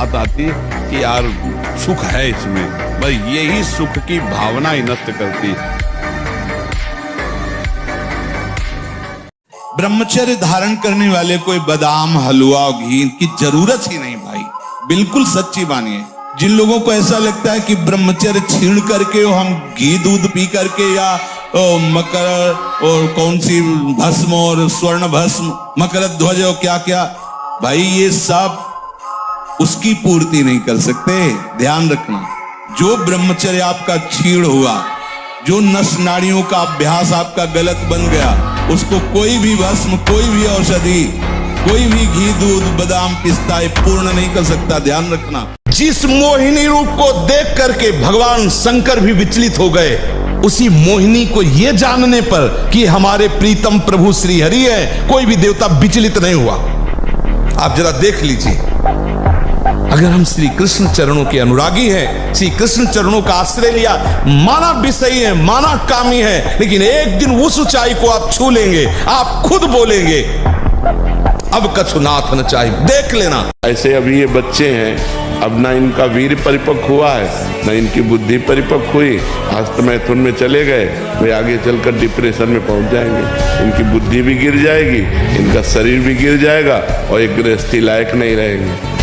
बात आती कि यार सुख है इसमें, बस यही सुख की भावना ही नष्ट करती। ब्रह्मचर्य धारण करने वाले कोई बादाम हलवा घी की जरूरत ही नहीं भाई, बिल्कुल सच्ची मानिए। जिन लोगों को ऐसा लगता है कि ब्रह्मचर्य छीण करके हम घी दूध पी करके या मकर और कौन सी भस्म और स्वर्ण भस्म मकर ध्वज और क्या क्या, भाई ये सब उसकी पूर्ति नहीं कर सकते। ध्यान रखना, जो ब्रह्मचर्य आपका छीण हुआ, जो नस नाड़ियों का अभ्यास आपका गलत बन गया, उसको कोई भी भस्म, कोई भी औषधि, कोई भी घी दूध बादाम पिस्ता पूर्ण नहीं कर सकता। ध्यान रखना। जिस मोहिनी रूप को देख करके भगवान शंकर भी विचलित हो गए, उसी मोहिनी को यह जानने पर कि हमारे प्रीतम प्रभु श्री हरि है, कोई भी देवता विचलित नहीं हुआ। आप जरा देख लीजिए, अगर हम श्री कृष्ण चरणों के अनुरागी हैं, श्री कृष्ण चरणों का आश्रय लिया, माना विषयी है, माना कामी है, लेकिन एक दिन उस ऊंचाई को आप छू लेंगे, आप खुद बोलेंगे अब कछुनाथ न चाहिए। देख लेना। ऐसे अभी ये बच्चे हैं, अब ना इनका वीर परिपक्व हुआ है, ना इनकी बुद्धि परिपक्व हुई, हस्त मैथुन में चले गए, वे आगे चलकर डिप्रेशन में पहुंच जाएंगे। इनकी बुद्धि भी गिर जाएगी, इनका शरीर भी गिर जाएगा और एक गृहस्थी लायक नहीं रहेंगे।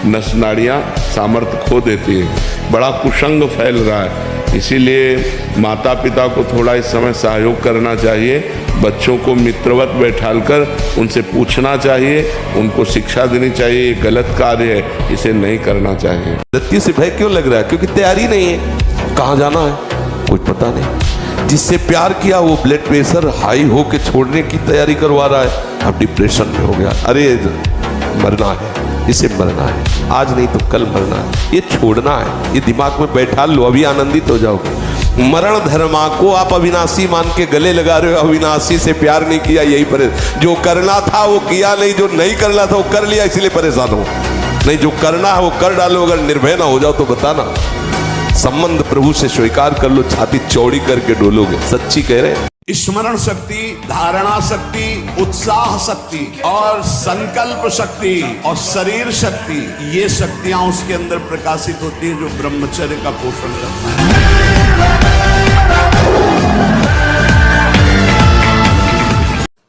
नस नाड़ियाँ सामर्थ्य खो देती है, बड़ा कुसंग फैल रहा है। इसीलिए माता पिता को थोड़ा इस समय सहयोग करना चाहिए, बच्चों को मित्रवत बैठालकर उनसे पूछना चाहिए, उनको शिक्षा देनी चाहिए, ये गलत कार्य है, इसे नहीं करना चाहिए। मृत्यु से भय क्यों लग रहा है? क्योंकि तैयारी नहीं है, कहाँ जाना है कुछ पता नहीं। जिससे प्यार किया वो ब्लड प्रेशर हाई हो के छोड़ने की तैयारी करवा रहा है, अब डिप्रेशन में हो गया। अरे मरना है, इसे मरना है, आज नहीं तो कल मरना है, ये छोड़ना है, ये दिमाग में बैठा लो, अभी आनंदित हो जाओगे। मरण धर्मा को आप अविनाशी मान के गले लगा रहे हो, अविनाशी से प्यार नहीं किया, यही परेशान। जो करना था वो किया नहीं, जो नहीं करना था वो कर लिया, इसलिए परेशान हो। नहीं, जो करना है वो कर डालो। अगर निर्भय ना हो जाओ तो बताना, संबंध प्रभु से स्वीकार कर लो, छाती चौड़ी करके डोलोगे। सच्ची कह रहे हैं। स्मरण शक्ति, धारणा शक्ति, उत्साह शक्ति और संकल्प शक्ति और शरीर शक्ति, ये शक्तियां उसके अंदर प्रकाशित होती है जो ब्रह्मचर्य का पोषण करता है।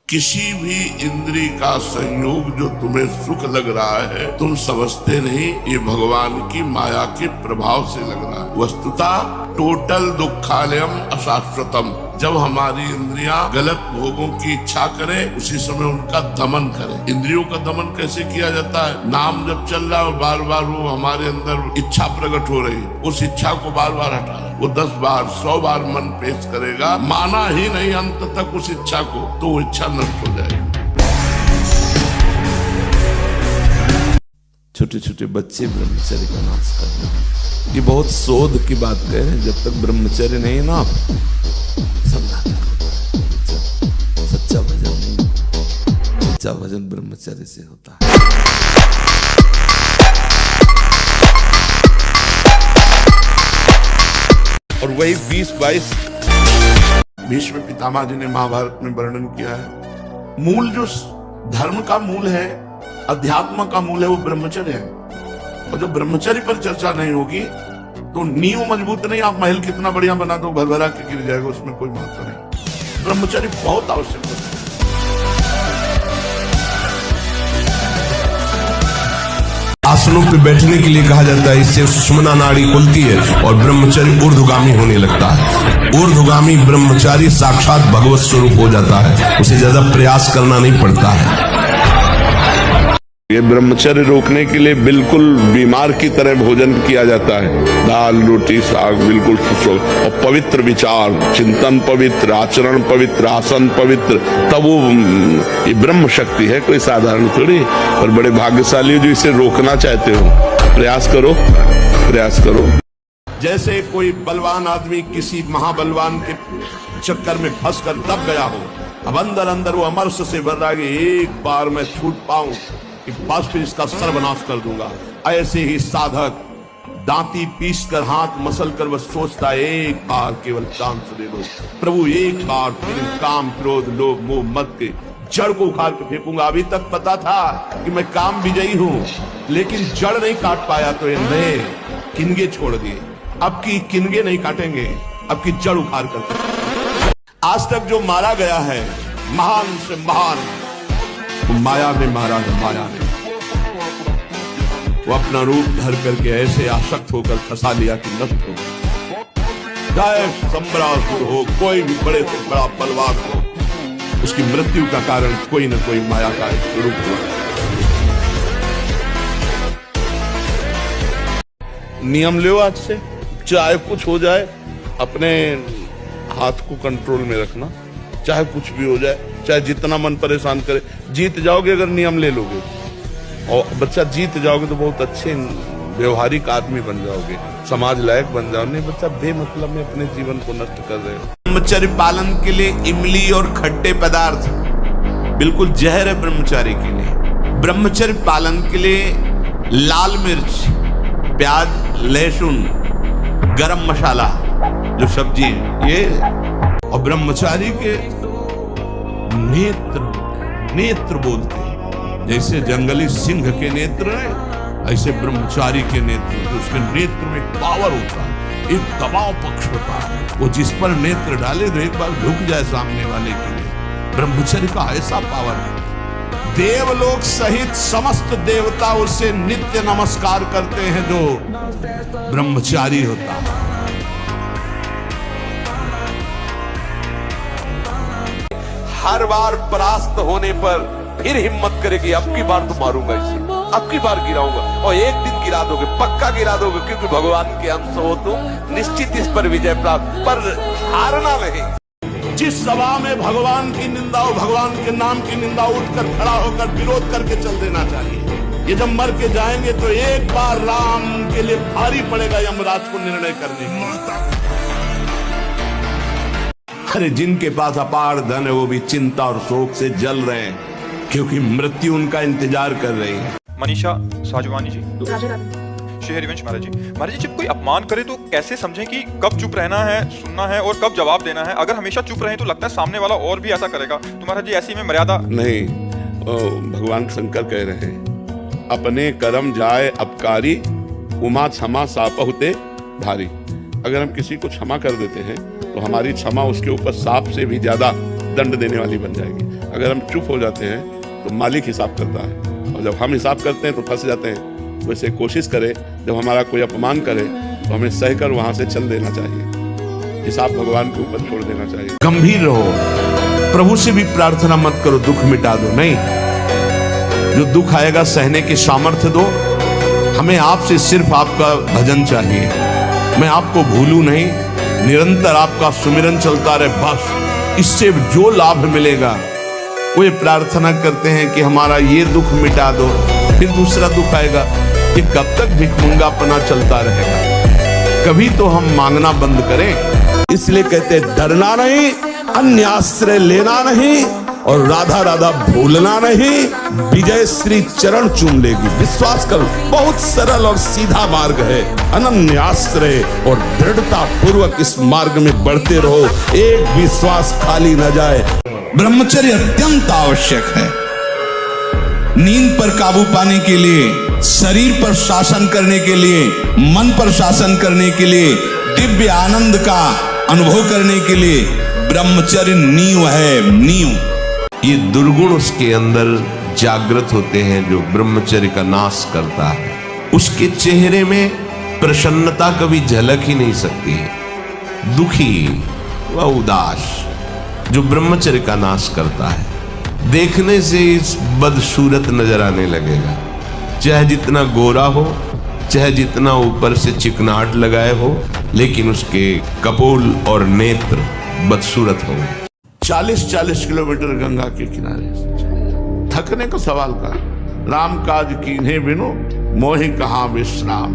किसी भी इंद्रिय का संयोग जो तुम्हें सुख लग रहा है, तुम समझते नहीं, ये भगवान की माया के प्रभाव से लग रहा है। वस्तुतः टोटल दुखालयम अशाश्वतम। जब हमारी इंद्रियां गलत भोगों की इच्छा करें, उसी समय उनका दमन करें। इंद्रियों का दमन कैसे किया जाता है? नाम जब चल रहा है, बार बार वो हमारे अंदर इच्छा प्रकट हो रही, उस इच्छा को बार बार हटा, वो 10 बार 100 बार मन पेश करेगा, माना ही नहीं अंत तक उस इच्छा को, तो वो इच्छा नष्ट हो जाएगी। छोटे छोटे बच्चे ब्रह्मचर्य का नाश कर रहे हैं, ये बहुत शोध की बात कह रहे हैं। जब तक ब्रह्मचर्य नहीं ना सच्चा भजन नहीं, सच्चा भजन ब्रह्मचर्य से होता है। और वही 20-22 भीष्म पितामह जी ने महाभारत में वर्णन किया है। मूल जो धर्म का मूल है, अध्यात्म का मूल है, वो ब्रह्मचर्य है। और जब ब्रह्मचर्य पर चर्चा नहीं होगी तो नींव मजबूत नहीं, आप महल कितना बढ़िया बना दो, भर भरा के गिर जाएगा, उसमें कोई महत्व नहीं। ब्रह्मचर्य बहुत आवश्यक है। आसनों पे बैठने के लिए कहा जाता है, इससे सुषुम्ना नाड़ी खुलती है और ब्रह्मचर्य ऊर्ध्वगामी होने लगता है। ऊर्ध्वगामी ब्रह्मचारी साक्षात भगवत स्वरूप हो जाता है, उसे ज्यादा प्रयास करना नहीं पड़ता है। ये ब्रह्मचर्य रोकने के लिए बिल्कुल बीमार की तरह भोजन किया जाता है, दाल रोटी साग बिल्कुल सुसो, और पवित्र विचार, चिंतन पवित्र, आचरण पवित्र, आसन पवित्र, तब वो ये ब्रह्म शक्ति है, कोई साधारण थोड़ी। और बड़े भाग्यशाली हो जो इसे रोकना चाहते हो, प्रयास करो, प्रयास करो। जैसे कोई बलवान आदमी किसी महाबलवान के चक्कर में फंस कर दब गया हो, अब अंदर अंदर वो अमरस से भर रहा है कि एक बार मैं छूट पाऊं कि बस फिर इसका सर्वनाश कर दूंगा। ऐसे ही साधक दांती पीस कर हाथ मसल कर बस सोचता है, एक बार केवल चांस दे दो प्रभु, एक बार, फिर काम क्रोध लोभ मोह मत के जड़ को उखाड़ के फेंकूंगा। अभी तक पता था कि मैं काम विजयी हूं, लेकिन जड़ नहीं काट पाया तो ये नए किनगे छोड़ दिए। अब की किनगे नहीं काटेंगे, अब की जड़ उखाड़ कर। आज तक जो मारा गया है महान से महान, वो माया ने मारा है, माया ने। वो अपना रूप धर करके ऐसे आसक्त होकर फंसा लिया कि नष्ट हो गया। चाहे सम्रासुर हो, कोई भी बड़े से बड़ा बलवान हो, उसकी मृत्यु का कारण कोई न कोई माया का एक स्वरूप हुआ। नियम लो आज से, चाहे कुछ हो जाए अपने हाथ को कंट्रोल में रखना, चाहे कुछ भी हो जाए, चाहे जितना मन परेशान करे। जीत जाओगे अगर नियम ले लोगे, और बच्चा जीत जाओगे तो बहुत अच्छे व्यवहारिक आदमी बन जाओगे, समाज लायक बन जाओगे। नहीं बच्चा बेमतलब में अपने जीवन को नष्ट कर रहे हो। ब्रह्मचर्य पालन के लिए इमली और खट्टे पदार्थ बिल्कुल जहर है ब्रह्मचारी के लिए। ब्रह्मचर्य पालन के लिए लाल मिर्च, प्याज, लहसुन, गरम मसाला जो सब्जी है ये, और ब्रह्मचारी के नेत्र बोलते हैं। जैसे जंगली सिंह के नेत्र है, ऐसे ब्रह्मचारी के नेत्र, उसके नेत्र में पावर होता है, एक दबाव पक्ष होता है। वो जिस पर नेत्र डाले तो एक बार झुक जाए सामने वाले के लिए। ब्रह्मचर्य का ऐसा पावर है। देवलोक सहित समस्त देवता उसे नित्य नमस्कार करते हैं जो ब्रह्मचारी होता है। हर बार परास्त होने पर फिर हिम्मत करेगी, अब की बार तो मारूंगा इसे, अब की बार गिराऊंगा, और एक दिन गिरा दोगे, पक्का गिरा दोगे, क्योंकि भगवान के अंश हो तुम, निश्चित इस पर विजय प्राप्त, पर हारना नहीं। जिस सभा में भगवान की निंदा हो, भगवान के नाम की निंदा, उठकर खड़ा होकर विरोध करके चल देना चाहिए। ये जब मर के जाएंगे तो एक बार राम के लिए भारी पड़ेगा यमराज को निर्णय करने की। अरे जिनके पास अपार धन है वो भी चिंता और शोक से जल रहे हैं, क्योंकि मृत्यु उनका इंतजार कर रही है। मनीषा साजवानी जी, श्री हरिवंश महाराज जी। महाराज जी, जब कोई अपमान करे तो कैसे समझें कि कब चुप रहना है, सुनना है, और कब जवाब देना है? अगर हमेशा चुप रहे तो लगता है सामने वाला और भी ऐसा करेगा। तो महाराज जी ऐसी में मर्यादा नहीं, भगवान शंकर कह रहे हैं, अपने कर्म जाए अपकारी, उमा क्षमा साप होते भारी। अगर हम किसी को क्षमा कर देते हैं तो हमारी क्षमा उसके ऊपर सांप से भी ज्यादा दंड देने वाली बन जाएगी। अगर हम चुप हो जाते हैं तो मालिक हिसाब करता है, और जब हम हिसाब करते हैं तो फंस जाते हैं। वैसे कोशिश करें, जब हमारा कोई अपमान करे तो हमें सहकर वहां से चल देना चाहिए, हिसाब भगवान के ऊपर छोड़ देना चाहिए। गंभीर रहो, प्रभु से भी प्रार्थना मत करो दुख मिटा दो, नहीं, जो दुख आएगा सहने की सामर्थ्य दो। हमें आपसे सिर्फ आपका भजन चाहिए, मैं आपको भूलूं नहीं, निरंतर आपका सुमिरन चलता रहे, बस। इससे जो लाभ मिलेगा वो ये प्रार्थना करते हैं कि हमारा ये दुख मिटा दो, फिर दूसरा दुख आएगा। ये कब तक भिखमंगापना चलता रहेगा? कभी तो हम मांगना बंद करें। इसलिए कहते डरना नहीं, अन्य आश्रय लेना नहीं, और राधा राधा भूलना नहीं, विजय श्री चरण चूम लेगी। विश्वास करो, बहुत सरल और सीधा मार्ग है। अनन्य आश्रय और दृढ़ता पूर्वक इस मार्ग में बढ़ते रहो, एक विश्वास खाली न जाए। ब्रह्मचर्य अत्यंत आवश्यक है। नींद पर काबू पाने के लिए, शरीर पर शासन करने के लिए, मन पर शासन करने के लिए, दिव्य आनंद का अनुभव करने के लिए ब्रह्मचर्य नींव है, नींव। ये दुर्गुण उसके अंदर जागृत होते हैं जो ब्रह्मचर्य का नाश करता है। उसके चेहरे में प्रसन्नता कभी झलक ही नहीं सकती है, दुखी व उदास। जो ब्रह्मचर्य का नाश करता है, देखने से इस बदसूरत नजर आने लगेगा, चाहे जितना गोरा हो, चाहे जितना ऊपर से चिकनाहट लगाए हो, लेकिन उसके कपोल और नेत्र बदसूरत होंगे। 40-40 किलोमीटर गंगा के किनारे, थकने का सवाल का, राम काज कीन्हे बिनु मोहि कहाँ विश्राम।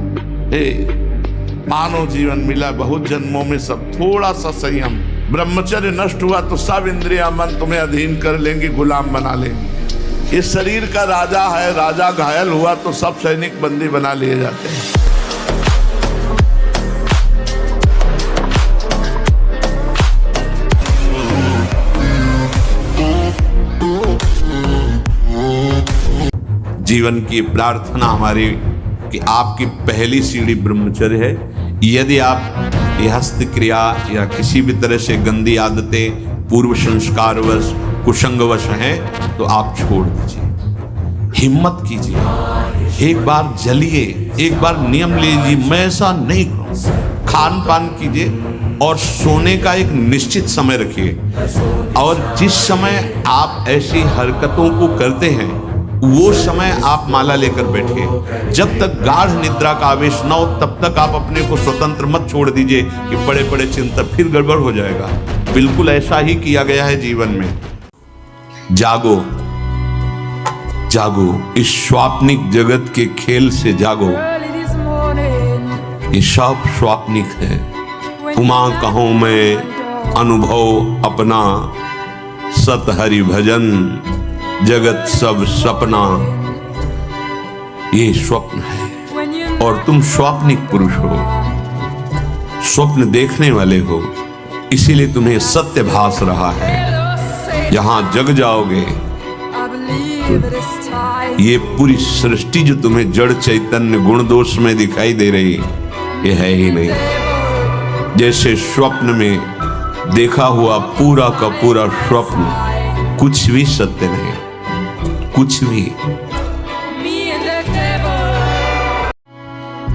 हे मानव जीवन मिला बहुत जन्मों में, सब थोड़ा सा संयम। ब्रह्मचर्य नष्ट हुआ तो सब इंद्रिया मन तुम्हें अधीन कर लेंगी, गुलाम बना लेंगी। इस शरीर का राजा है, राजा घायल हुआ तो सब सैनिक बंदी बना लिए जाते हैं। जीवन की प्रार्थना हमारी कि आपकी पहली सीढ़ी ब्रह्मचर्य है। यदि आप ये हस्त क्रिया या किसी भी तरह से गंदी आदतें पूर्व संस्कारवश कुसंगवश हैं तो आप छोड़ दीजिए, हिम्मत कीजिए, एक बार जलिए, एक बार नियम लीजिए, मैं ऐसा नहीं करूं। खान पान कीजिए और सोने का एक निश्चित समय रखिए, और जिस समय आप ऐसी हरकतों को करते हैं वो समय आप माला लेकर बैठिए। जब तक गाढ़ निद्रा का आवेश न हो तब तक आप अपने को स्वतंत्र मत छोड़ दीजिए कि बड़े बड़े चिंतन, फिर गड़बड़ हो जाएगा। बिल्कुल ऐसा ही किया गया है जीवन में। जागो जागो, इस स्वाप्निक जगत के खेल से जागो। ये सब स्वाप्निक है। उमा कहूं मैं अनुभव अपना, सत हरि भजन जगत सब सपना। ये स्वप्न है और तुम स्वाप्निक पुरुष हो, स्वप्न देखने वाले हो, इसीलिए तुम्हें सत्य भास रहा है। जहां जग जाओगे तो ये पूरी सृष्टि जो तुम्हें जड़ चैतन्य गुण दोष में दिखाई दे रही ये है ही नहीं। जैसे स्वप्न में देखा हुआ पूरा का पूरा स्वप्न कुछ भी सत्य नहीं, कुछ भी।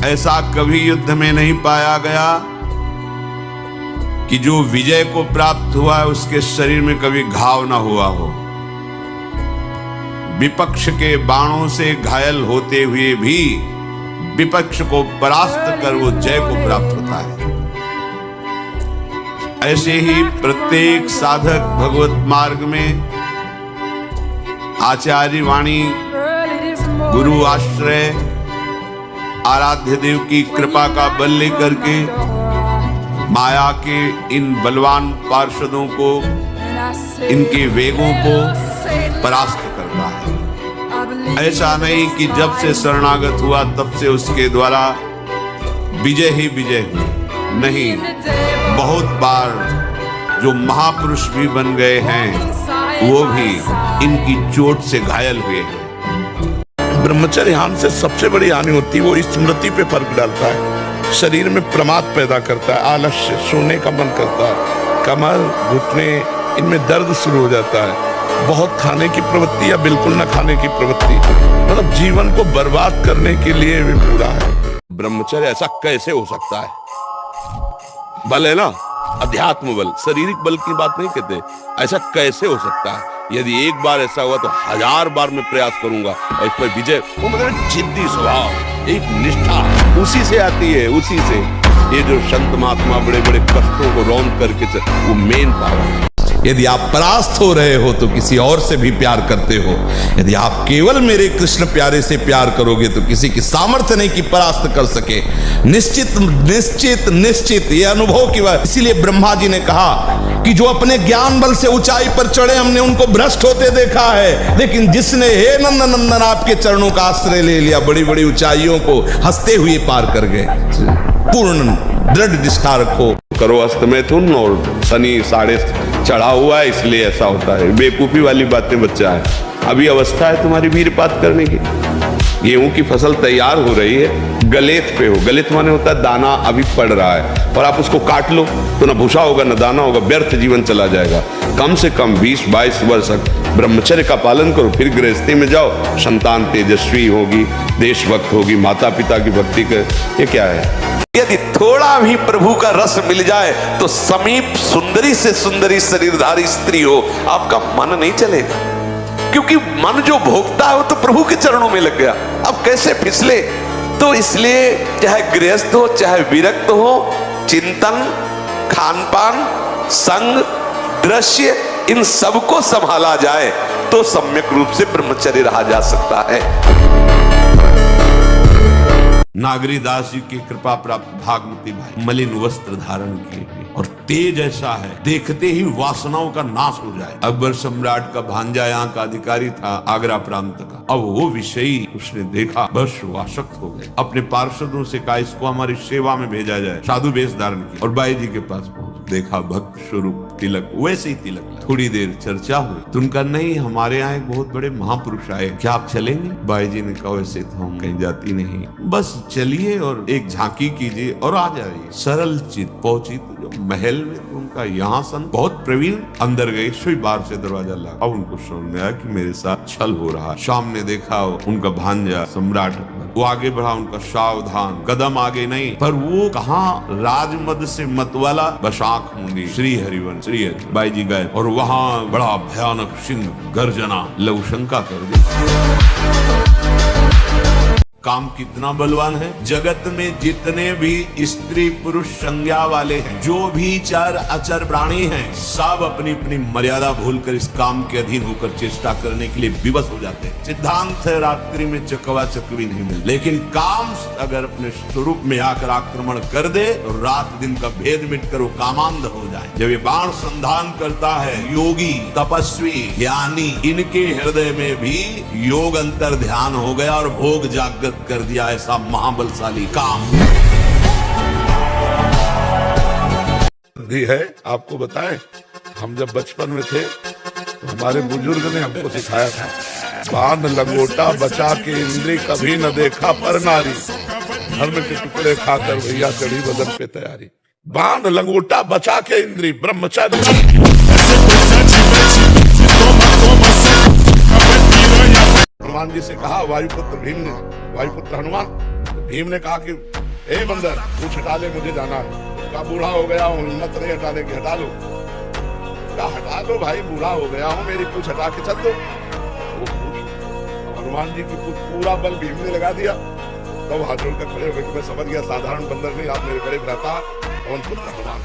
ऐसा कभी युद्ध में नहीं पाया गया कि जो विजय को प्राप्त हुआ है उसके शरीर में कभी घाव ना हुआ हो। विपक्ष के बाणों से घायल होते हुए भी विपक्ष को परास्त कर वो जय को प्राप्त होता है। ऐसे ही प्रत्येक साधक भगवत मार्ग में आचार्य वाणी, गुरु आश्रय, आराध्य देव की कृपा का बल लेकर के माया के इन बलवान पार्षदों को, इनके वेगों को परास्त करता है। ऐसा नहीं कि जब से शरणागत हुआ तब से उसके द्वारा विजय ही विजय हुई, नहीं। बहुत बार जो महापुरुष भी बन गए हैं वो भी इनकी चोट से घायल हुए हैं। ब्रह्मचर्य हानि से सबसे बड़ी हानि होती है वो स्मृति पे फर्क डालता है, शरीर में प्रमाद पैदा करता है, आलस्य, सोने का मन करता है, कमर, घुटने, इनमें दर्द शुरू हो जाता है, बहुत खाने की प्रवृत्ति या बिल्कुल न खाने की प्रवृत्ति, मतलब जीवन को बर्बाद करने के लिए भी पूरा है। ब्रह्मचर्य ऐसा कैसे हो सकता है? बल है ना, अध्यात्म बल, शारीरिक बल की बात नहीं कहते। ऐसा कैसे हो सकता है? यदि एक बार ऐसा हुआ तो 1000 बार मैं प्रयास करूंगा और इस पर विजय। वो मतलब जिद्दी स्वभाव, एक निष्ठा उसी से आती है, उसी से। ये जो संत महात्मा बड़े बड़े कष्टों को रौंद करके वो मेन पावर। यदि आप परास्त हो रहे हो तो किसी और से भी प्यार करते हो। यदि आप केवल मेरे कृष्ण प्यारे से प्यार करोगे तो किसी की सामर्थ्य नहीं कि परास्त कर सके। निश्चित निश्चित निश्चित ये अनुभव की बात। इसीलिए ब्रह्मा जी ने कहा कि जो अपने ज्ञान बल से ऊंचाई पर चढ़े हमने उनको भ्रष्ट होते देखा है, लेकिन जिसने हे नंदन नंदन आपके चरणों का आश्रय ले लिया बड़ी बड़ी ऊंचाइयों को हंसते हुए पार कर गए। पूर्ण दृढ़ निष्ठा रखो। करो अस्त मैथुन और शनि साढ़े चढ़ा हुआ है इसलिए ऐसा होता है। बेवकूफी वाली बातें बच्चा है, अभी अवस्था है तुम्हारी वीरपात करने की। गेहूं की फसल तैयार हो रही है, गलेत पे हो, गलेत माने होता है दाना अभी पड़ रहा है और आप उसको काट लो तो ना भूसा होगा ना दाना होगा, व्यर्थ जीवन चला जाएगा। कम से कम 20-22 वर्ष ब्रह्मचर्य का पालन करो, फिर गृहस्थी में जाओ, संतान तेजस्वी होगी, देशभक्त होगी, माता पिता की भक्ति कर। ये क्या है? यदि थोड़ा भी प्रभु का रस मिल जाए तो समीप सुंदरी से सुंदरी शरीरधारी स्त्री हो, आपका मन नहीं चलेगा, क्योंकि मन जो भोगता है वो तो प्रभु के चरणों में लग गया। अब कैसे फिसले? तो इसलिए चाहे गृहस्थ हो चाहे विरक्त हो, चिंतन, खान पान, संग, दृश्य, इन सबको संभाला जाए तो सम्यक रूप से ब्रह्मचर्य रहा जा सकता है। नागरी दास जी की कृपा प्राप्त भागवती भाई मलिन वस्त्र धारण किए और तेज ऐसा है देखते ही वासनाओं का नाश हो जाए। अकबर सम्राट का भांजा यहाँ का अधिकारी था, आगरा प्रांत का। अब वो विषयी उसने देखा, बस वो आसक्त हो गए। अपने पार्षदों से कहा इसको हमारी सेवा में भेजा जाए। साधु वेश धारण किया और बाई जी के पास पहुंच। देखा भक्त स्वरूप तिलक, वैसे ही तिलक लगा। थोड़ी देर चर्चा हुई तो उनका नहीं, हमारे यहाँ एक बहुत बड़े महापुरुष आए, क्या आप चलेंगे? बाई जी ने कहा वैसे तो हम कहीं जाती नहीं, बस चलिए और एक झांकी कीजिए और आ जाइए। सरल चित पहुंची तो जो महल में तो उनका यहाँ सन बहुत प्रवीण, अंदर गए, सुई बार से दरवाजा लगा। अब उनको समझ में आया कि मेरे साथ छल हो रहा। शाम ने देखा उनका भांजा सम्राट, वो आगे बढ़ा, उनका सावधान कदम आगे नहीं, पर वो कहाँ राजमद से मतवाला, बस आंख मूंदी, श्री हरिवन श्री हरि। बाई जी गए और वहां बड़ा भयानक सिंह गर्जना लघुशंका कर दी। काम कितना बलवान है। जगत में जितने भी स्त्री पुरुष संज्ञा वाले हैं, जो भी चर अचर प्राणी हैं, सब अपनी अपनी मर्यादा भूलकर इस काम के अधीन होकर चेष्टा करने के लिए विवश हो जाते हैं। सिद्धांत है रात्रि में चकवा चकवी नहीं मिलती, लेकिन काम अगर अपने स्वरूप में आकर आक्रमण कर दे तो रात दिन का भेद मिटकर वो कामांध हो जाए। जब ये बाण संधान करता है, योगी तपस्वी ज्ञानी, इनके हृदय में भी योग अंतर ध्यान हो गया और भोग जागृत कर दिया ऐसा महाबलशाली काम है। आपको बताएं, हम जब बचपन में थे तो हमारे बुजुर्ग ने हमको सिखाया था, बाण लंगोटा बचा के इंद्री कभी न देखा पर नारी, धर्म के टुकड़े खाकर भैया चढ़ी बदन पे तैयारी। बाण लंगोटा बचा के इंद्री ब्रह्मचारी। हनुमान जी से कहा, वायुपुत्र भीम ने, वायुपुत्र हनुमान, भीम ने कहा कि ए बंदर पूछ हटा ले, मुझे जाना है। कहा बूढ़ा हो गया हूँ, हिम्मत नहीं हटाने की, हटा लो। कहा हटा लो भाई, बूढ़ा हो गया हूँ, मेरी पूछ हटा के चल दो। वो पूछ, हनुमान जी की पूछ पूरा बल भीम ने लगा दिया। तब हाथ जोड़कर खड़े हो गए कि मैं समझ गया साधारण बंदर नहीं, आप मेरे बड़े भ्राता पवन पुत्र हनुमान।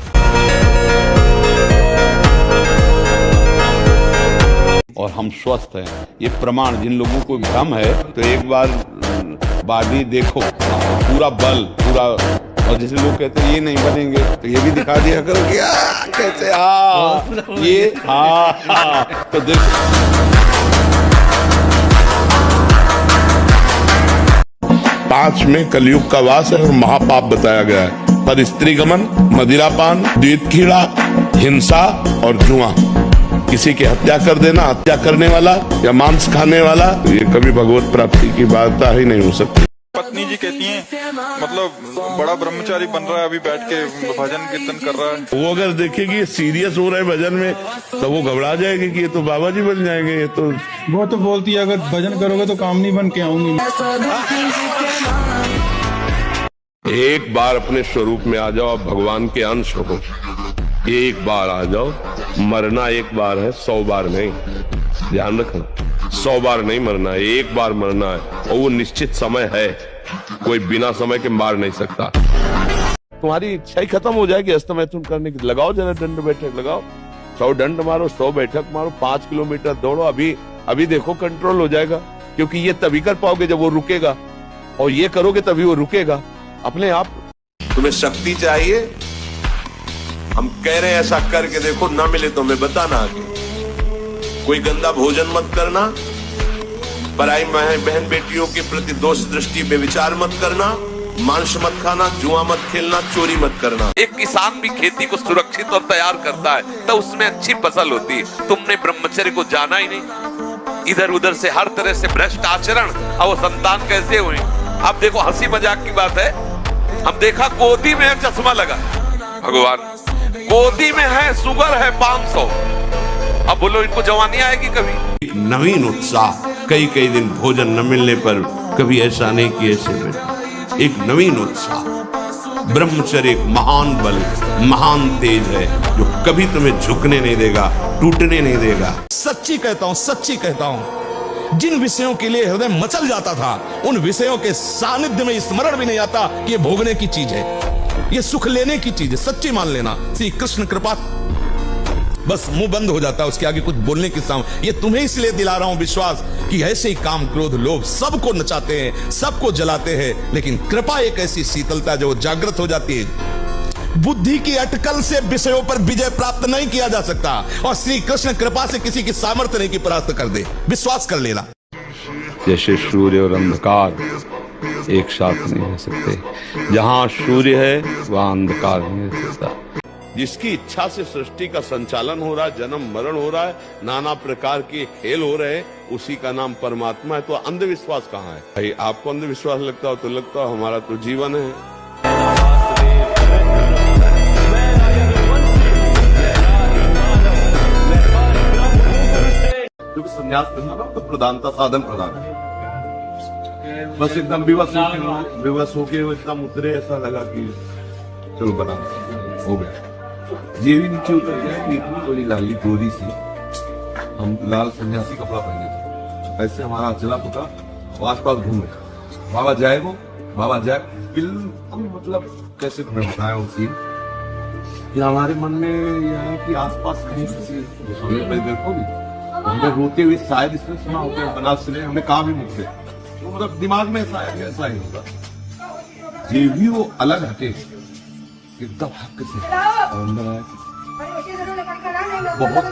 और हम स्वस्थ हैं, ये प्रमाण। जिन लोगों को भ्रम है तो एक बार बाडी देखो, पूरा बल पूरा। और जैसे लोग कहते हैं ये नहीं बनेंगे, तो ये भी दिखा दिया करो कि कैसे ये तो देखो। पांच में कलयुग का वास है और महापाप बताया गया है, पर स्त्री गमन, मदिरापान, द्वित कीड़ा, हिंसा और जुआ। किसी की हत्या कर देना, हत्या करने वाला या मांस खाने वाला, ये कभी भगवत प्राप्ति की बात ही नहीं हो सकती। पत्नी जी कहती हैं मतलब बड़ा ब्रह्मचारी बन रहा है, अभी बैठ के भजन कीर्तन कर रहा है। वो अगर देखेगी ये सीरियस हो रहा है भजन में, तो वो घबरा जाएगी कि ये तो बाबा जी बन जाएंगे। ये तो वो तो बोलती है अगर भजन करोगे तो काम नहीं बन के आऊंगी। एक बार अपने स्वरूप में आ जाओ, आप भगवान के अंश हो। एक बार आ जाओ, मरना एक बार है, 100 बार नहीं। ध्यान रखना, 100 बार नहीं मरना है, एक बार मरना है, और वो निश्चित समय है, कोई बिना समय के मार नहीं सकता। तुम्हारी इच्छा ही खत्म हो जाएगी अस्तमैथुन करने की। लगाओ जरा दंड बैठक लगाओ, 100 दंड मारो, 100 बैठक मारो, 5 किलोमीटर दौड़ो। अभी देखो कंट्रोल हो जाएगा, क्योंकि ये तभी कर पाओगे जब वो रुकेगा, और ये करोगे तभी वो रुकेगा अपने आप। तुम्हें शक्ति चाहिए, हम कह रहे हैं ऐसा करके देखो, ना मिले तो हमें बताना आगे। कोई गंदा भोजन मत करना, पराई बहन बेटियों के प्रति दोष दृष्टि पे विचार मत करना, मांस मत खाना, जुआ मत खेलना, चोरी मत करना। एक किसान भी खेती को सुरक्षित और तैयार करता है तो उसमें अच्छी फसल होती है। तुमने ब्रह्मचर्य को जाना ही नहीं, इधर उधर से हर तरह से भ्रष्ट आचरण, और वो संतान कैसे हुए। अब देखो हंसी मजाक की बात है, हम देखा गोदी में चश्मा लगा, भगवान गोदी में है, शुगर है 500। अब बोलो इनको जवानी आएगी कभी? एक नवीन उत्साह, कई दिन भोजन न मिलने पर कभी ऐसा नहीं कि ऐसे बैठे। एक नवीन उत्साह, ब्रह्मचर्य एक महान बल, महान तेज है जो कभी तुम्हें झुकने नहीं देगा, टूटने नहीं देगा। सच्ची कहता हूं, सच्ची कहता हूं, जिन विषयों के लिए हृदय मचल जाता था, उन विषयों के सानिध्य में स्मरण भी नहीं आता कि ये भोगने की चीज है, ये सुख लेने की चीज है। सच्ची मान लेना, श्री कृष्ण कृपा, बस मुंह बंद हो जाता है उसके आगे कुछ बोलने की ये तुम्हें इसलिए दिला रहा हूं विश्वास कि ऐसे ही काम क्रोध लोभ सबको नचाते हैं, सबको जलाते हैं, लेकिन कृपा एक ऐसी शीतलता जो जागृत हो जाती है। बुद्धि की अटकल से विषयों पर विजय प्राप्त नहीं किया जा सकता, और श्री कृष्ण कृपा से किसी की सामर्थ्य नहीं की परास्त कर दे, विश्वास कर लेना। जैसे सूर्य और अंधकार एक साथ नहीं रह सकते, जहां सूर्य है वहां अंधकार नहीं रह सकता। जिसकी इच्छा से सृष्टि का संचालन हो रहा है, जन्म मरण हो रहा है, नाना प्रकार के खेल हो रहे हैं, उसी का नाम परमात्मा है। तो अंधविश्वास कहाँ है भाई? आपको अंधविश्वास लगता हो तो लगता हो, हमारा तो जीवन है। क्योंकि संन्यास करना ना तो प्रधानता साधन प्रदान है। बस एकदम विवश होके एकदम उतरे, ऐसा लगा कि चलो बना हो गया। ये भी नीचे उतर गया कि इतनी बड़ी लाली गोरी सी, हम लाल सन्यासी कपड़ा पहने थे, ऐसे हमारा चला पुता आस पास घूमे। बाबा जाए बिल्कुल, मतलब कैसे तुम्हें बताया वो सीन कि हमारे मन में यह है कि आसपास कहीं किसी देखो भी हमें रोते हुए शायद इसमें सुना होगा बना सुने, हमें कहा भी मुझसे, तो मतलब दिमाग में ऐसा है, ऐसा ही होगा। ये भी वो अलग हटे एकदम हक से अंदर आया, बहुत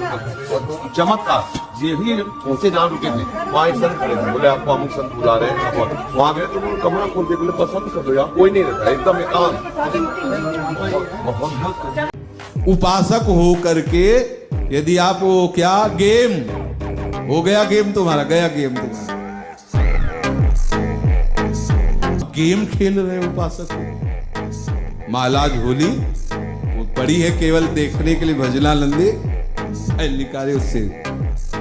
चमत्कार। ये भी पहुंचे जहाँ रुके थे वहाँ एक संत खड़े थे, बोले आपको अमुक संत बुला रहे हैं। वहाँ गए तो कमरा खोलते, बोले पसंद कर दो, यहाँ कोई नहीं रहता, एकदम एकांत। उपासक हो करके यदि आप वो क्या गेम हो गया, गेम तुम्हारा गया, गेम तुम्हारा, गेम खेल रहे उपासक हो। महाराज होली वो पड़ी है केवल देखने के लिए, भजनानंदी निकाले उससे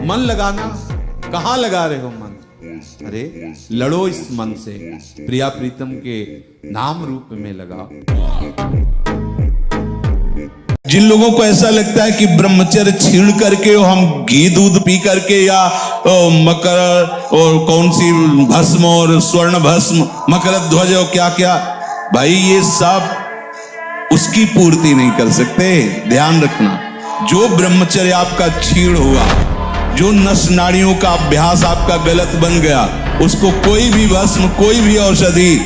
मन लगाना। कहाँ लगा रहे हो मन? अरे लड़ो इस मन से, प्रिया प्रीतम के नाम रूप में लगा। जिन लोगों को ऐसा लगता है कि ब्रह्मचर्य छीण करके हम घी दूध पी करके या मकर और कौन सी भस्म और स्वर्ण भस्म, मकर ध्वज और क्या क्या, भाई ये सब उसकी पूर्ति नहीं कर सकते। ध्यान रखना, जो ब्रह्मचर्य आपका छीण हुआ, जो नस नाड़ियों का अभ्यास आपका गलत बन गया, उसको कोई भी भस्म, कोई भी औषधि,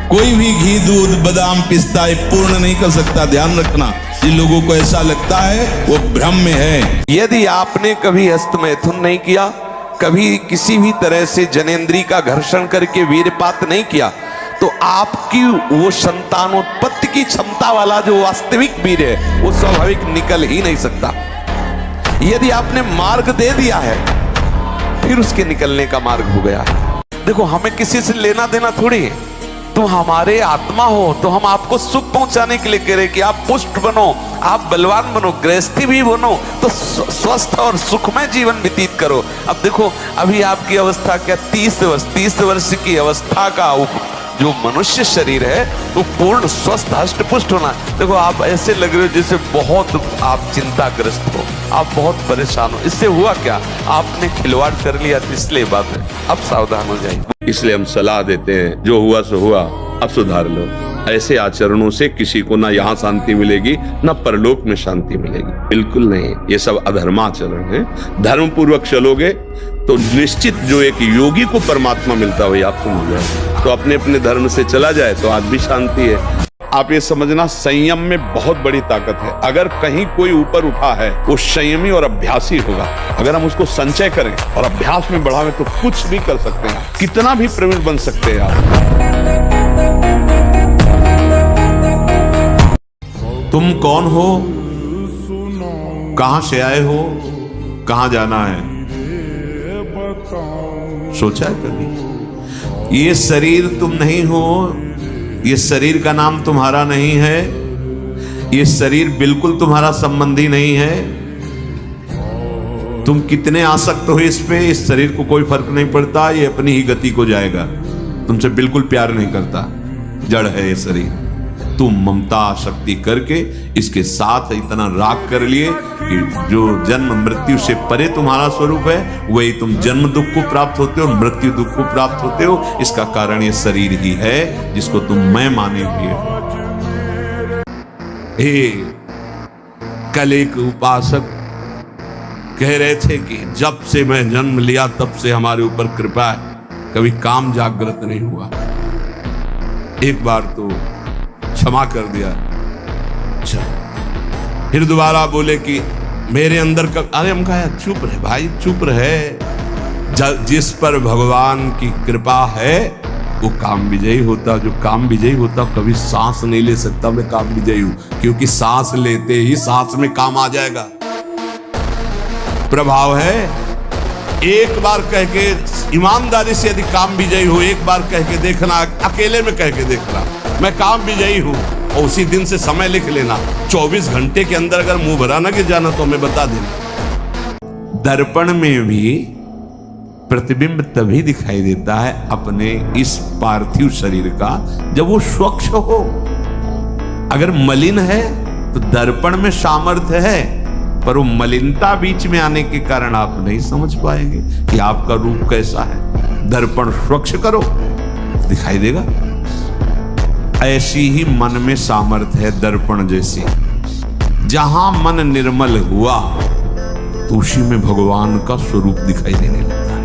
कोई भी घी दूध बादाम पिस्ता पूर्ण नहीं कर सकता। ध्यान रखना, जिन लोगों को ऐसा लगता है वो भ्रम में है। यदि आपने कभी हस्त मैथुन नहीं किया, कभी किसी भी तरह से जनेंद्री का घर्षण करके वीरपात नहीं किया, तो आपकी वो संतानोत्पत्ति की क्षमता वाला जो वास्तविक वीर है वो स्वाभाविक निकल ही नहीं सकता। यदि आपने मार्ग दे दिया है, फिर उसके निकलने का मार्ग हो गया है। देखो, हमें किसी से लेना देना थोड़ी है। तुम हमारे आत्मा हो तो हम आपको सुख पहुंचाने के लिए कह रहे कि आप पुष्ट बनो, आप बलवान बनो, गृहस्थी भी बनो, तो स्वस्थ और सुखमय जीवन व्यतीत करो। अब देखो, अभी आपकी अवस्था क्या, 30 वर्ष की अवस्था का जो मनुष्य शरीर है वो पूर्ण स्वस्थ हष्ट पुष्ट होना। देखो, आप ऐसे लग रहे हो जैसे बहुत आप चिंताग्रस्त हो, आप बहुत परेशान हो। इससे हुआ क्या? आपने खिलवाड़ कर लिया, इसलिए बात है। अब सावधान हो जाइए। इसलिए हम सलाह देते हैं, जो हुआ सो हुआ, अब सुधार लो। ऐसे आचरणों से किसी को ना यहाँ शांति मिलेगी, ना परलोक में शांति मिलेगी, बिल्कुल नहीं। ये सब अधर्माचरण है। धर्म पूर्वक चलोगे तो निश्चित जो एक योगी को परमात्मा मिलता हो आपको मिल जाए। तो अपने अपने धर्म से चला जाए तो आज भी शांति है। आप ये समझना, संयम में बहुत बड़ी ताकत है। अगर कहीं कोई ऊपर उठा है, वो संयमी और अभ्यासी होगा। अगर हम उसको संचय करें और अभ्यास में बढ़ावें तो कुछ भी कर सकते हैं, कितना भी प्रवीण बन सकते हैं आप। तुम कौन हो, कहां से आए हो, कहां जाना है? सोचा है कभी? ये शरीर तुम नहीं हो, ये शरीर का नाम तुम्हारा नहीं है, ये शरीर बिल्कुल तुम्हारा संबंधी नहीं है। तुम कितने आसक्त हो इस पे, इस शरीर को कोई फर्क नहीं पड़ता, ये अपनी ही गति को जाएगा, तुमसे बिल्कुल प्यार नहीं करता। जड़ है ये शरीर। तुम ममता शक्ति करके इसके साथ इतना राग कर लिए कि जो जन्म मृत्यु से परे तुम्हारा स्वरूप है, वही तुम जन्म दुख को प्राप्त होते हो, मृत्यु दुख को प्राप्त होते हो। इसका कारण ये शरीर ही है जिसको तुम मैं माने हुए हो। कल एक उपासक कह रहे थे कि जब से मैं जन्म लिया तब से हमारे ऊपर कृपा है, कभी काम जागृत नहीं हुआ। एक बार तो क्षमा कर दिया, फिर दोबारा बोले कि मेरे अंदर का, अरे हम कहा चुप रहे भाई, चुप रहे। जिस पर भगवान की कृपा है वो काम विजयी होता। जो काम विजयी होता कभी सांस नहीं ले सकता मैं काम विजयी हूं, क्योंकि सांस लेते ही सांस में काम आ जाएगा। प्रभाव है। एक बार कह के ईमानदारी से यदि काम विजयी हो, एक बार कह के देखना, अकेले में कह के देखना मैं काम विजयी हूं, और उसी दिन से समय लिख लेना। 24 घंटे के अंदर अगर मुंह भरा ना गिर जाना तो हमें बता देना। दर्पण में भी प्रतिबिंब तभी दिखाई देता है अपने इस पार्थिव शरीर का जब वो स्वच्छ हो। अगर मलिन है तो दर्पण में सामर्थ्य है, पर वो मलिनता बीच में आने के कारण आप नहीं समझ पाएंगे कि आपका रूप कैसा है। दर्पण स्वच्छ करो दिखाई देगा। ऐसी ही मन में सामर्थ्य है दर्पण जैसी। जहां मन निर्मल हुआ तो उसी में भगवान का स्वरूप दिखाई देने लगता है।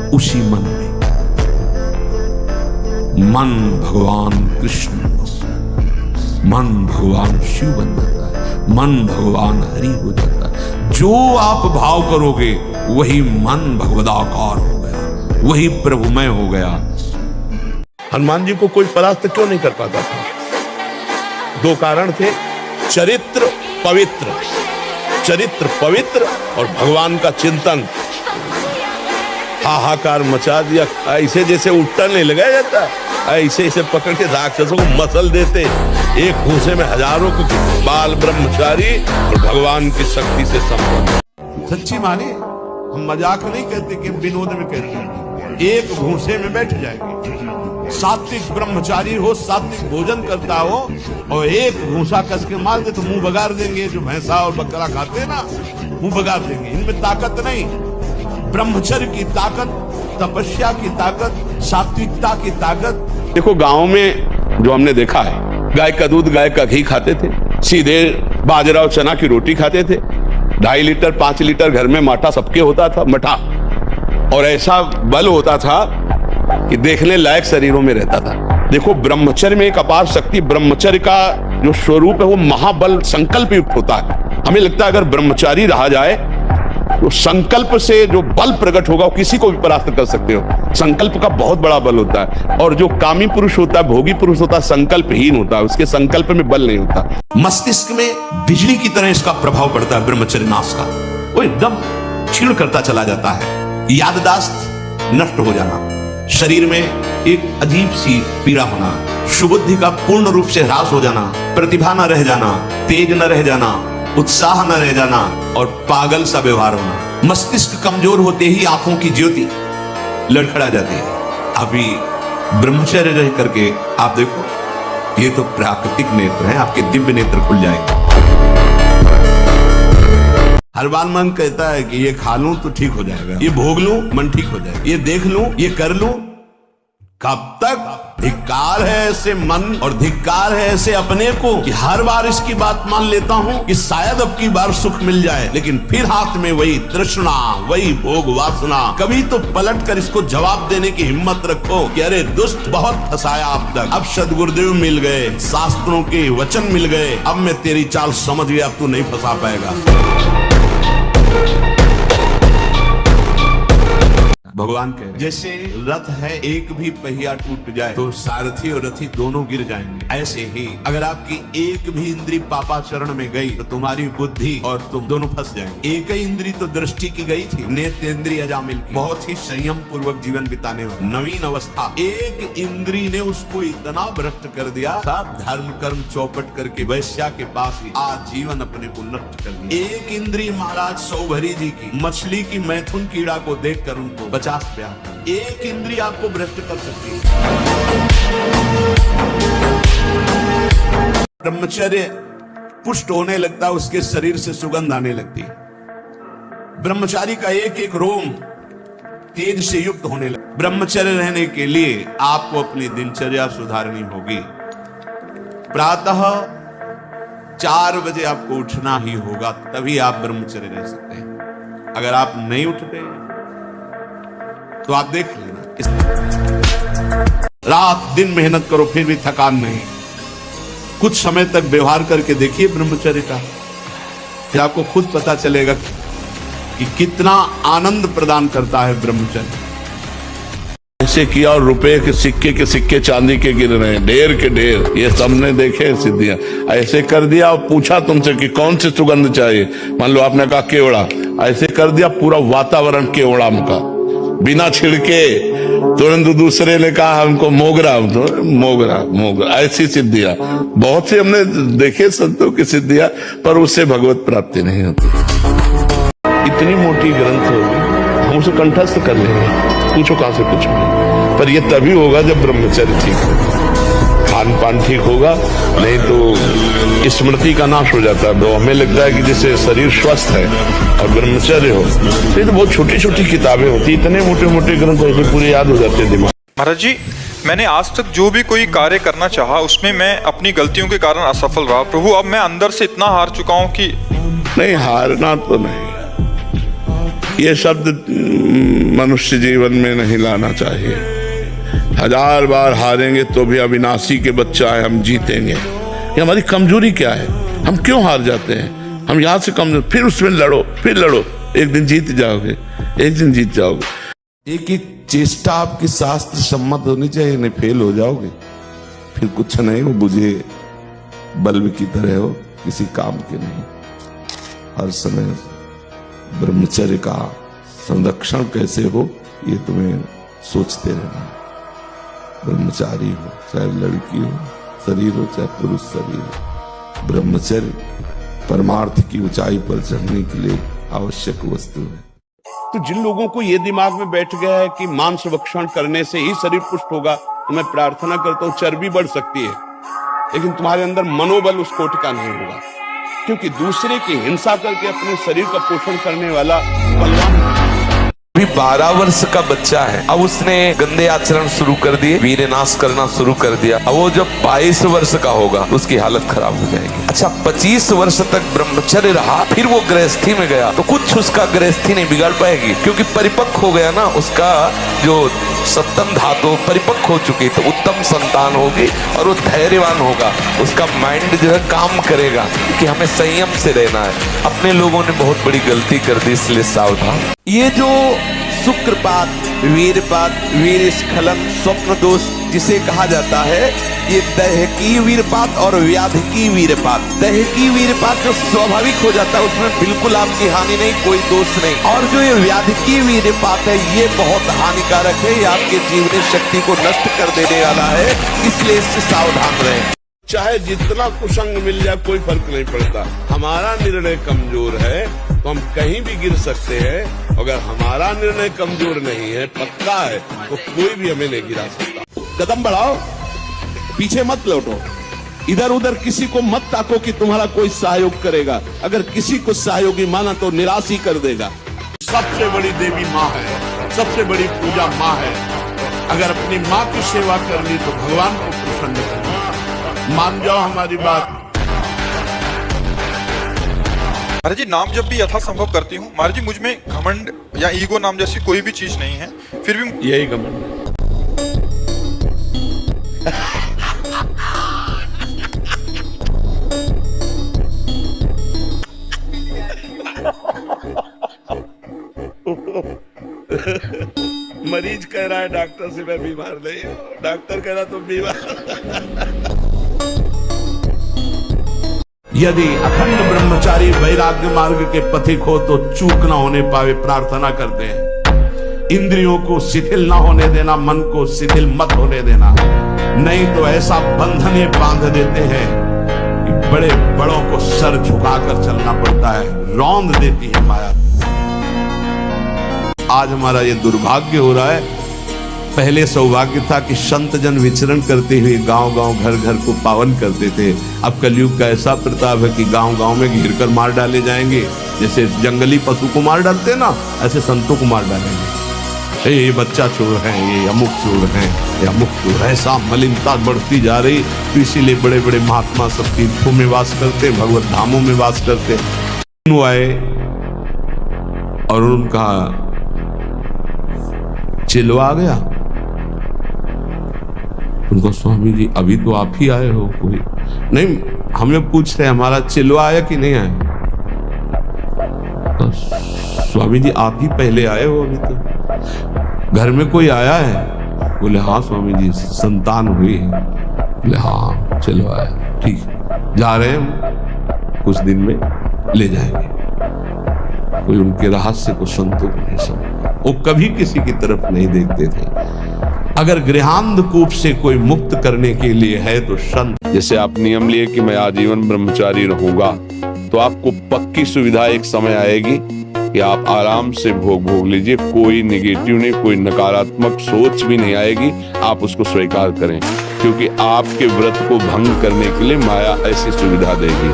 उसी मन में मन भगवान कृष्ण, मन भगवान शिव बन जाता है, मन भगवान हरि हो जाता है। जो आप भाव करोगे वही मन भगवदाकार हो गया, वही प्रभुमय हो गया। हनुमान जी को कोई परास्त क्यों नहीं कर पाता था? 2 कारण थे, चरित्र पवित्र, चरित्र पवित्र और भगवान का चिंतन। हाहाकार मचा दिया, ऐसे जैसे उल्टा नहीं लगाया जाता, ऐसे इसे पकड़ के राक्षसों को मसल देते। एक घूंसे में हजारों को बाल ब्रह्मचारी और भगवान की शक्ति से संपन्न। सच्ची माने, हम मजाक नहीं कहते कि विनोद में कहते हैं। एक घूंसे में बैठ जाएंगे। सात्विक ब्रह्मचारी हो, सात्विक भोजन करता हो, और एक घूंसा कस के मार दे तो मुंह बगाड़ देंगे। जो भैंसा और बकरा खाते हैं ना, मुंह बगाड़ देंगे। इनमें ताकत नहीं। ब्रह्मचर्य की ताकत, तपस्या की ताकत, सात्विकता की ताकत। देखो गांव में जो हमने देखा है, गाय का दूध गाय का घी खाते थे, सीधे बाजरा और चना की रोटी खाते थे। 2.5 लीटर 5 लीटर घर में माठा सबके होता था, मठा, और ऐसा बल होता था कि देखने लायक शरीरों में रहता था। देखो ब्रह्मचर्य में एक अपार शक्ति, ब्रह्मचर्य का जो स्वरूप है वो महाबल संकल्प युक्त होता है। हमें लगता है अगर ब्रह्मचारी रहा जाए तो संकल्प से जो बल प्रकट होगा वो किसी को भी परास्त कर सकते हो। संकल्प का बहुत बड़ा बल होता है, और जो कामी पुरुष होता है, भोगी पुरुष होता है, संकल्पहीन होता है, उसके संकल्प में बल नहीं होता। मस्तिष्क में बिजली की तरह इसका प्रभाव पड़ता है ब्रह्मचर्य नाश का। वो एकदम क्षीण करता चला जाता है। याददाश्त नष्ट हो जाना, शरीर में एक अजीब सी पीड़ा होना, सुबुद्धि का पूर्ण रूप से ह्रास हो जाना, प्रतिभा न रह जाना, तेज न रह जाना, उत्साह न रह जाना, और पागल सा व्यवहार होना। मस्तिष्क कमजोर होते ही आंखों की ज्योति लड़खड़ा जाती है। अभी ब्रह्मचर्य रह करके आप देखो, ये तो प्राकृतिक नेत्र है, आपके दिव्य नेत्र खुल जाएंगे। हर बार मन कहता है कि ये खा लूं तो ठीक हो जाएगा, ये भोग लूं मन ठीक हो जाएगा, ये देख लूं, ये कर लूं। कब तक? धिक्कार है ऐसे मन और धिक्कार है ऐसे अपने को कि हर बार इसकी बात मान लेता हूं कि शायद अब की बार सुख मिल जाए, लेकिन फिर हाथ में वही तृष्णा, वही भोग वासना। कभी तो पलट कर इसको जवाब देने की हिम्मत रखो कि अरे दुष्ट, बहुत फंसाया अब तक, अब सदगुरुदेव मिल गए, शास्त्रों के वचन मिल गए, अब मैं तेरी चाल समझ गया, अब तू नहीं फंसा पाएगा। भगवान कह रहे जैसे रथ है, एक भी पहिया टूट जाए तो सारथी और रथी दोनों गिर जाएंगे, ऐसे ही अगर आपकी एक भी इंद्री पापाचरण में गई तो तुम्हारी बुद्धि और तुम दोनों फंस जाएंगे। एक ही इंद्री तो दृष्टि की गई थी, नेत्रेंद्रिय अजामिल की, बहुत ही संयम पूर्वक जीवन बिताने वाली नवीन अवस्था। एक इंद्री ने उसको इतना भ्रष्ट कर दिया, सब धर्म कर्म चौपट करके वैश्या के पास ही आजीवन अपने को नष्ट कर दिया। एक इंद्री महाराज सौभरी जी की, मछली की मैथुन कीड़ा को देखकर उनको 50 प्यार। एक इंद्रिय आपको भ्रष्ट कर सकती है। ब्रह्मचर्य पुष्ट होने लगता है, उसके शरीर से सुगंध आने लगती है। ब्रह्मचारी का एक एक रोम तेज से युक्त होने लगता। ब्रह्मचर्य रहने के लिए आपको अपनी दिनचर्या सुधारनी होगी। प्रातः 4 बजे आपको उठना ही होगा, तभी आप ब्रह्मचर्य रह सकते हैं। अगर आप नहीं उठते तो आप देख लेना, रात दिन मेहनत करो फिर भी थकान नहीं। कुछ समय तक व्यवहार करके देखिए ब्रह्मचर्य का, फिर आपको खुद पता चलेगा कि कितना आनंद प्रदान करता है ब्रह्मचर्य। ऐसे किया और रुपए के सिक्के चांदी के गिर रहे हैं, ढेर के ढेर। ये सबने देखे सिद्धियां। ऐसे कर दिया और पूछा तुमसे कि कौन सी सुगंध चाहिए, मान लो आपने कहा केवड़ा, ऐसे कर दिया पूरा वातावरण केवड़ा का, बिना छिड़के। तुरंत दूसरे ने कहा हमको मोगरा, तो मोगरा। ऐसी सिद्धियां बहुत सी हमने देखे संतों की सिद्धियां, पर उससे भगवत प्राप्ति नहीं होती। इतनी मोटी ग्रंथ होगी, हम उसे कंठस्थ कर लेंगे, पूछो कहां से पूछो। पर यह तभी होगा जब ब्रह्मचर्य ठीक होगा, खान पान ठीक होगा, नहीं तो स्मृति का नाश हो जाता है। तो हमें लगता है कि जैसे शरीर स्वस्थ है और ब्रह्मचर्य हो, तो ये तो बहुत छोटी छोटी किताबें होती, इतने मोटे मोटे ग्रंथ ऐसे पूरे याद हो जाते हैं दिमाग। महाराज जी, मैंने आज तक जो भी कोई कार्य करना चाहा उसमें मैं अपनी गलतियों के कारण असफल रहा। प्रभु, अब मैं अंदर से इतना हार चुका हूं कि नहीं, हारना तो नहीं, ये शब्द मनुष्य जीवन में नहीं लाना चाहिए। 1000 बार हारेंगे तो भी अविनाशी के बच्चा है, हम जीतेंगे। ये हमारी कमजोरी क्या है, हम क्यों हार जाते हैं? हम यहाँ से कमजोर, फिर उसमें लड़ो, फिर लड़ो, एक दिन जीत जाओगे, एक दिन जीत जाओगे। एक एक चेष्टा आपकी शास्त्र सम्मत होनी चाहिए, नहीं फेल हो जाओगे। फिर कुछ नहीं हो, बुझे बल्ब की तरह हो, किसी काम के नहीं। हर समय ब्रह्मचर्य का संरक्षण कैसे हो, ये तुम्हें सोचते रहना। ब्रह्मचारी हो, चाहे लड़की हो शरीर हो, चाहे पुरुष शरीर हो, ब्रह्मचर्य परमार्थ की ऊंचाई पर चढ़ने के लिए आवश्यक वस्तु है। तो जिन लोगों को ये दिमाग में बैठ गया है कि मांस भक्षण करने से ही शरीर पुष्ट होगा, तो मैं प्रार्थना करता हूं, चर्बी बढ़ सकती है लेकिन तुम्हारे अंदर मनोबल उस कोटि का नहीं होगा, क्योंकि दूसरे की हिंसा करके अपने शरीर का पोषण करने वाला बलवान अभी 12 वर्ष का बच्चा है, अब उसने गंदे आचरण शुरू कर दिए, वीरनाश करना शुरू कर दिया। अब वो जब 22 वर्ष का होगा तो उसकी हालत खराब हो जाएगी। अच्छा, 25 वर्ष तक ब्रह्मचर्य रहा, फिर वो गृहस्थी में गया तो कुछ उसका गृहस्थी नहीं बिगाड़ पाएगी, क्योंकि परिपक्व हो गया ना, उसका जो सप्तम धातु परिपक्व हो चुकी, तो उत्तम संतान होगी और वो धैर्यवान होगा। उसका माइंड जो है काम करेगा कि हमें संयम से रहना है। अपने लोगों ने बहुत बड़ी गलती कर दी, इसलिए सावधान। ये जो शुक्रपात, वीरपात, वीर स्खलन, स्वप्न दोष जिसे कहा जाता है, ये दैहिकी वीरपात और व्याधिकी वीरपात। दैहिकी वीरपात जो स्वाभाविक हो जाता है, उसमें बिल्कुल आपकी हानि नहीं, कोई दोष नहीं। और जो ये व्याधिकी वीरपात है, ये बहुत हानिकारक है, ये आपके जीवनी शक्ति को नष्ट कर देने वाला है, इसलिए इससे सावधान रहें। चाहे जितना कुसंग मिल जाए कोई फर्क नहीं पड़ता, हमारा निर्णय कमजोर है तो हम कहीं भी गिर सकते हैं। अगर हमारा निर्णय कमजोर नहीं है, पक्का है, तो कोई भी हमें नहीं गिरा सकता। कदम बढ़ाओ, पीछे मत लौटो, इधर उधर किसी को मत ताको कि तुम्हारा कोई सहयोग करेगा। अगर किसी को सहयोगी माना तो निराश ही कर देगा। सबसे बड़ी देवी माँ है, सबसे बड़ी पूजा माँ है। अगर अपनी माँ की सेवा कर ली तो भगवान को प्रसन्न कर, मान जाओ हमारी बात। महाराज जी, नाम जब भी यथासंभव करती हूँ महाराज जी, मुझ में घमंड या ईगो नाम जैसी कोई भी चीज नहीं है, फिर भी यही घमंड है। मरीज कह रहा है डॉक्टर से मैं बीमार नहीं हूं, डॉक्टर कह रहा तुम बीमार। यदि अखंड ब्रह्मचारी वैराग्य मार्ग के पथिक हो तो चूक ना होने पावे, प्रार्थना करते हैं। इंद्रियों को शिथिल ना होने देना, मन को शिथिल मत होने देना, नहीं तो ऐसा बंधन ये बांध देते हैं कि बड़े बड़ों को सर झुकाकर चलना पड़ता है, रौंद देती है माया। आज हमारा ये दुर्भाग्य हो रहा है। पहले सौभाग्य था कि संत जन विचरण करते हुए गांव गांव घर घर को पावन करते थे। अब कलयुग का ऐसा प्रताप है कि गांव गांव में घिर कर मार डाले जाएंगे, जैसे जंगली पशु को मार डालते ना, ऐसे संतों को मार डालेंगे। ये बच्चा चोर है, ये अमुक चोर है, ये अमुक चोर है। ऐसा मलिनता बढ़ती जा रही, तो इसीलिए बड़े बड़े महात्मा सब तीर्थों में वास करते, भगवत धामों में वास करते। वो आए और उनका चिलवा आ गया। उनको, स्वामी जी अभी तो आप ही आए हो? कोई नहीं, हमें पूछ रहे हमारा चिलवा आया कि नहीं आया? तो स्वामी जी आप ही पहले आए हो, अभी तो घर में कोई आया है? बोले हाँ स्वामी जी संतान हुई है। बोले हाँ चलो आया, ठीक जा रहे हैं हम, कुछ दिन में ले जाएंगे। कोई उनके रहस्य को संतों को नहीं समझा, वो कभी किसी की तरफ नहीं देखते थे। अगर गृहांध कूप से कोई मुक्त करने के लिए है तो संत। जैसे आप नियम लिए कि मैं आजीवन ब्रह्मचारी रहूंगा, तो आपको पक्की सुविधा एक समय आएगी कि आप आराम से भोग लीजिए, कोई निगेटिव नहीं, कोई नकारात्मक सोच भी नहीं आएगी। आप उसको स्वीकार करें, क्योंकि आपके व्रत को भंग करने के लिए माया ऐसी सुविधा देगी।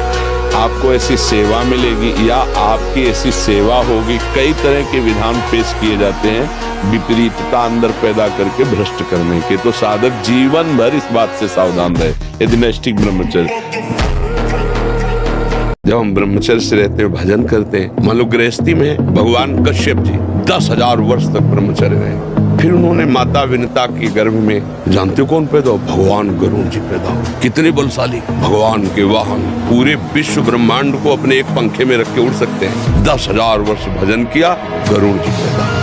आपको ऐसी सेवा मिलेगी या आपकी ऐसी सेवा होगी। कई तरह के विधान पेश किए जाते हैं विपरीतता अंदर पैदा करके भ्रष्ट करने के। तो साधक जीवन भर इस बात से सावधान रहे। यदि नैष्ठिक ब्रह्मचर्य, जब हम ब्रह्मचर्य से रहते हैं, भजन करते हैं, मान लो गृहस्थी में भगवान कश्यप जी 10,000 वर्ष तक ब्रह्मचर्य रहे। फिर उन्होंने माता विनता के गर्भ में, जानते हो कौन पैदा हो? भगवान गरुड़ जी पैदा हो। कितने बलशाली, भगवान के वाहन, पूरे विश्व ब्रह्मांड को अपने एक पंखे में रख के उड़ सकते हैं। 10,000 वर्ष भजन किया, गरुड़ जी पैदा हो।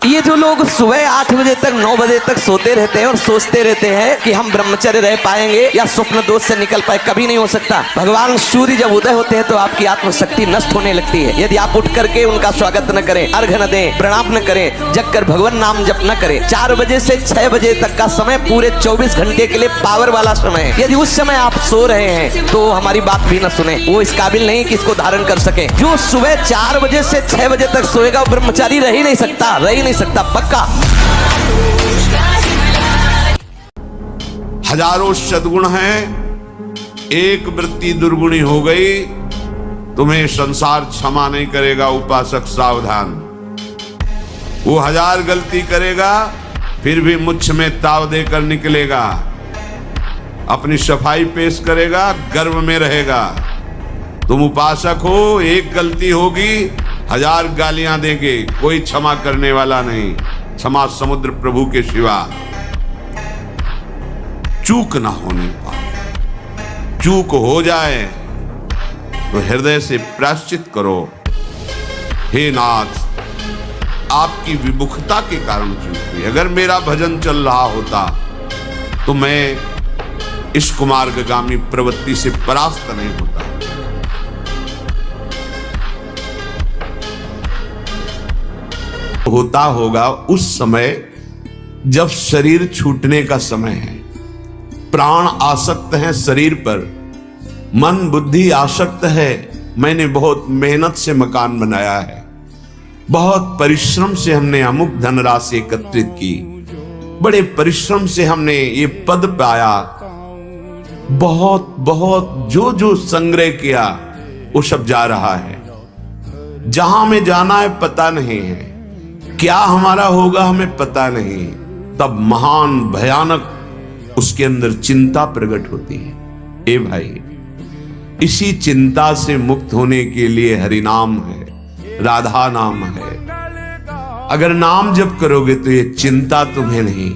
ये जो लोग सुबह 8 बजे तक 9 बजे तक सोते रहते हैं और सोचते रहते हैं कि हम ब्रह्मचर्य रह पाएंगे या स्वप्न दोष से निकल पाए, कभी नहीं हो सकता। भगवान सूर्य जब उदय होते हैं तो आपकी आत्मशक्ति नष्ट होने लगती है। यदि आप उठ करके उनका स्वागत न करें, अर्घ्य न दें, प्रणाम न करें, जग कर भगवान नाम जप न करें, 4 बजे से 6 बजे तक का समय पूरे 24 घंटे के लिए पावर वाला समय है। यदि उस समय आप सो रहे हैं तो हमारी बात भी न सुने, वो इस काबिल नहीं कि इसको धारण कर सके। जो सुबह 4 बजे से 6 बजे तक सोएगा वो ब्रह्मचारी रह ही नहीं सकता, सकता पक्का। हजारों सद्गुण हैं, एक वृत्ति दुर्गुणी हो गई, तुम्हें संसार क्षमा नहीं करेगा। उपासक सावधान, वो 1000 गलती करेगा फिर भी मुझ में ताव देकर निकलेगा। अपनी सफाई पेश करेगा, गर्व में रहेगा। तुम उपासक हो, एक गलती होगी 1000 गालियां देंगे, कोई क्षमा करने वाला नहीं। क्षमा समुद्र प्रभु के सिवा। चूक ना होने पाए, चूक हो जाए तो हृदय से प्रायश्चित करो। हे नाथ, आपकी विमुखता के कारण चूक हुई। अगर मेरा भजन चल रहा होता तो मैं इस कुमार्गामी प्रवृत्ति से परास्त नहीं होता। होता होगा उस समय जब शरीर छूटने का समय है, प्राण आसक्त है शरीर पर, मन बुद्धि आसक्त है। मैंने बहुत मेहनत से मकान बनाया है, बहुत परिश्रम से हमने अमुक धनराशि एकत्रित की, बड़े परिश्रम से हमने ये पद पाया, बहुत बहुत जो जो संग्रह किया वो सब जा रहा है। जहां में जाना है पता नहीं है, क्या हमारा होगा हमें पता नहीं। तब महान भयानक उसके अंदर चिंता प्रकट होती है। ए भाई, इसी चिंता से मुक्त होने के लिए हरि नाम है, राधा नाम है। अगर नाम जप करोगे तो ये चिंता तुम्हें नहीं,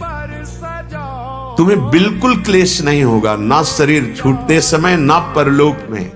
तुम्हें बिल्कुल क्लेश नहीं होगा, ना शरीर छूटते समय ना परलोक में।